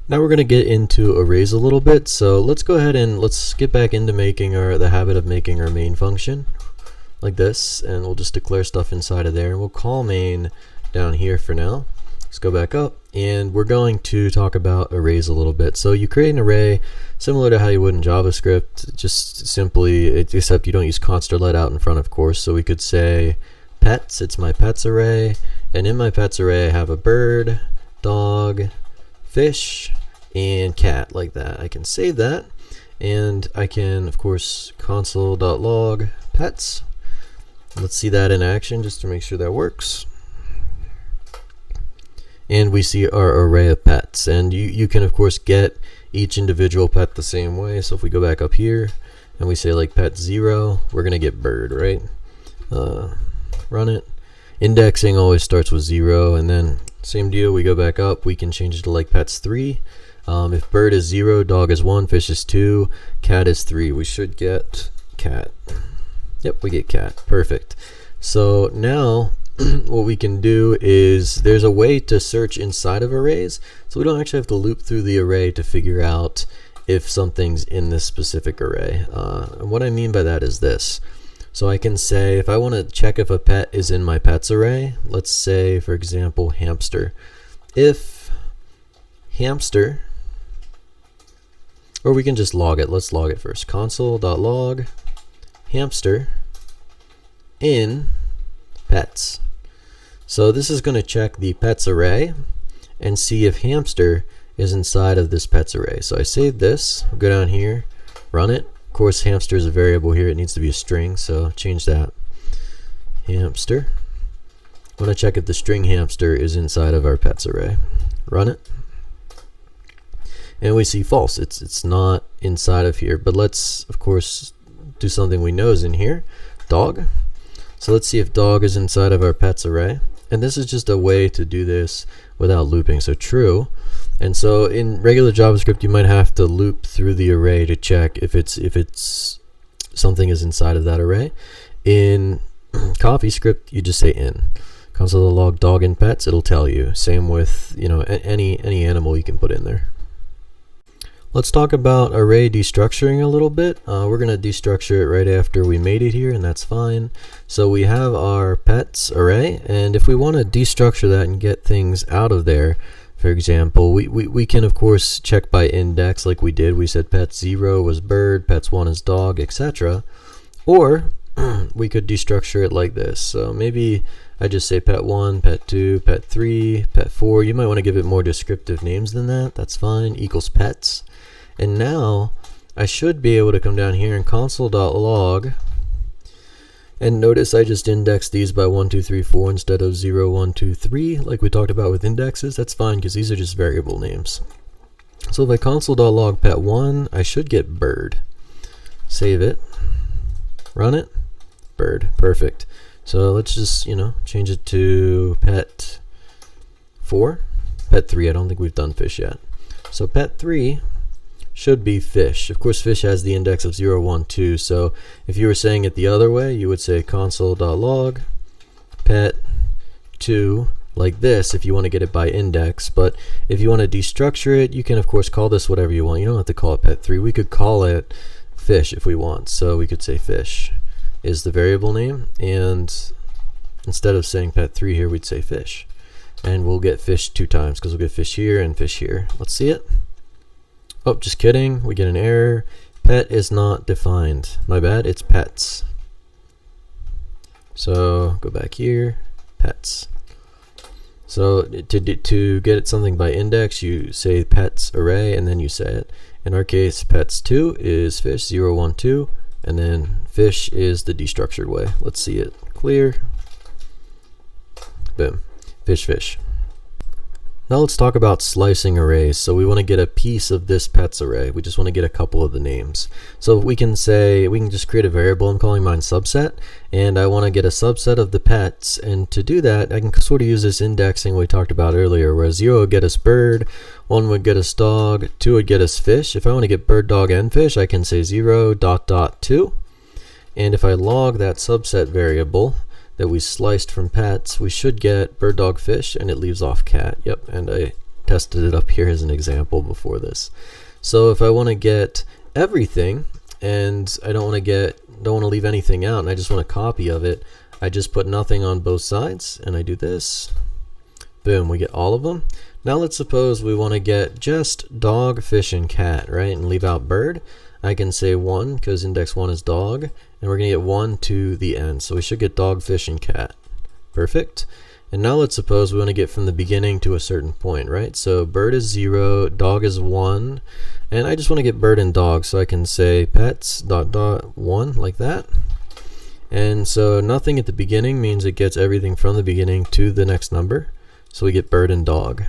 Now we're going to get into arrays a little bit, so let's go ahead and let's get back into making the habit of making our main function like this, and we'll just declare stuff inside of there, and we'll call main down here for now. Let's go back up, and we're going to talk about arrays a little bit. So you create an array similar to how you would in JavaScript, just simply, except you don't use const or let out in front, of course. So we could say pets, it's my pets array, and in my pets array I have a bird, dog, fish, and cat, like that. I can save that, and I can, of course, console.log pets. Let's see that in action just to make sure that works. And we see our array of pets, and you can of course get each individual pet the same way. So if we go back up here and we say like pet 0, we're gonna get bird, right? Run it. Indexing always starts with 0, and then same deal, we go back up, we can change it to like pets 3. If bird is 0, dog is 1, fish is 2, cat is 3. We should get cat. Yep, we get cat. Perfect. So now what we can do is there's a way to search inside of arrays, so we don't actually have to loop through the array to figure out if something's in this specific array. And what I mean by that is this. So I can say, if I want to check if a pet is in my pets array, let's say for example hamster. If hamster, or we can just log it. Let's log it first. Console.log hamster in pets. So this is going to check the pets array and see if hamster is inside of this pets array. So I save this, I'll go down here, run it. Of course hamster is a variable here, it needs to be a string, so change that. Hamster. I want to check if the string hamster is inside of our pets array. Run it. And we see false, it's not inside of here, but let's of course do something we know is in here. Dog. So let's see if dog is inside of our pets array. And this is just a way to do this without looping. So true. And so in regular JavaScript you might have to loop through the array to check if it's something is inside of that array. In CoffeeScript you just say in. Console.log dog in pets, it'll tell you. Same with any animal you can put in there. Let's talk about array destructuring a little bit. We're going to destructure it right after we made it here, and that's fine. So we have our pets array, and if we want to destructure that and get things out of there, for example, we can of course check by index like we did. We said pet 0 was bird, pets 1 is dog, etc. Or we could destructure it like this. So maybe I just say pet 1, pet 2, pet 3, pet 4. You might want to give it more descriptive names than that. That's fine. Equals pets. And now I should be able to come down here and console.log, and notice I just indexed these by 1, 2, 3, 4 instead of 0, 1, 2, 3 like we talked about with indexes. That's fine because these are just variable names. So if I console.log pet 1, I should get bird. Save it, run it, bird. Perfect. So let's just change it to pet 4, pet 3. I don't think we've done fish yet. So pet 3 should be fish. Of course fish has the index of 0, 1, 2, so if you were saying it the other way you would say console.log pet 2 like this if you want to get it by index. But if you want to destructure it, you can of course call this whatever you want. You don't have to call it pet 3. We could call it fish if we want, so we could say fish is the variable name, and instead of saying pet 3 here we'd say fish, and we'll get fish 2 times because we'll get fish here and fish here. Let's see it. Oh, just kidding, we get an error. Pet is not defined. My bad, it's pets. So go back here, pets. So to get something by index, you say pets array and then you say it. In our case, pets 2 is fish, 0, 1, 2, and then fish is the destructured way. Let's see it. Clear. Boom. Fish, fish. Now let's talk about slicing arrays. So we want to get a piece of this pets array. We just want to get a couple of the names. So we can just create a variable. I'm calling mine subset, and I want to get a subset of the pets. And to do that, I can sort of use this indexing we talked about earlier, where 0 would get us bird, 1 would get us dog, 2 would get us fish. If I want to get bird, dog, and fish, I can say 0 dot dot 2. And if I log that subset variable that we sliced from pets, we should get bird, dog, fish, and it leaves off cat. Yep, and I tested it up here as an example before this. So if I want to get everything and I don't want to leave anything out and I just want a copy of it, I just put nothing on both sides and I do this. Boom, we get all of them. Now let's suppose we want to get just dog, fish, and cat, right? And leave out bird. I can say 1 because index 1 is dog, and we're going to get 1 to the end. So we should get dog, fish, and cat. Perfect. And now let's suppose we want to get from the beginning to a certain point, right? So bird is 0, dog is 1, and I just want to get bird and dog, so I can say pets dot dot 1 like that. And so nothing at the beginning means it gets everything from the beginning to the next number. So we get bird and dog.